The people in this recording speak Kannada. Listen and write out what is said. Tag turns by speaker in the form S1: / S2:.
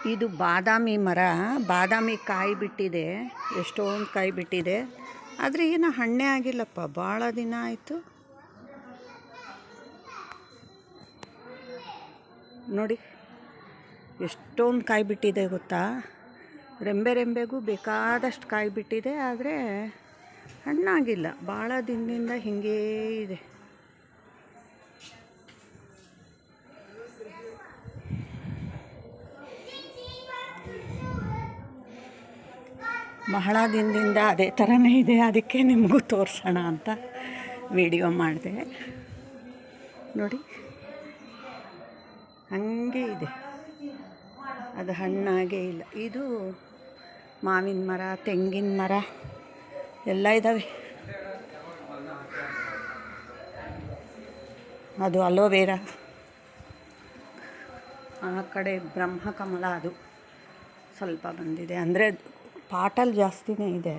S1: ಇದು ಬಾದಾಮಿ ಮರ. ಬಾದಾಮಿ ಕಾಯಿ ಬಿಟ್ಟಿದೆ, ಎಷ್ಟೊಂದು ಕಾಯಿ ಬಿಟ್ಟಿದೆ. ಆದರೆ ಏನು ಹಣ್ಣೇ ಆಗಿಲ್ಲಪ್ಪ, ಭಾಳ ದಿನ ಆಯಿತು. ನೋಡಿ ಎಷ್ಟೊಂದು ಕಾಯಿ ಬಿಟ್ಟಿದೆ ಗೊತ್ತಾ. ರೆಂಬೆ ರೆಂಬೆಗೂ ಬೇಕಾದಷ್ಟು ಕಾಯಿ ಬಿಟ್ಟಿದೆ, ಆದರೆ ಹಣ್ಣಾಗಿಲ್ಲ. ಭಾಳ ದಿನದಿಂದ ಹೀಗೇ ಇದೆ. ಬಹಳ ದಿನದಿಂದ ಅದೇ ಥರನೇ ಇದೆ. ಅದಕ್ಕೆ ನಿಮಗೂ ತೋರಿಸೋಣ ಅಂತ ವಿಡಿಯೋ ಮಾಡಿದೆ. ನೋಡಿ ಹಾಗೆ ಇದೆ, ಅದು ಹಣ್ಣಾಗೇ ಇಲ್ಲ. ಇದು ಮಾವಿನ ಮರ, ತೆಂಗಿನ ಮರ ಎಲ್ಲ ಇದ್ದಾವೆ. ಅದು ಅಲೋವೆರಾ. ಆ ಕಡೆ ಬ್ರಹ್ಮಕಮಲ, ಅದು ಸ್ವಲ್ಪ ಬಂದಿದೆ. ಅಂದರೆ ಪಾಟಲ್ಲಿ ಜಾಸ್ತಿನೇ ಇದೆ.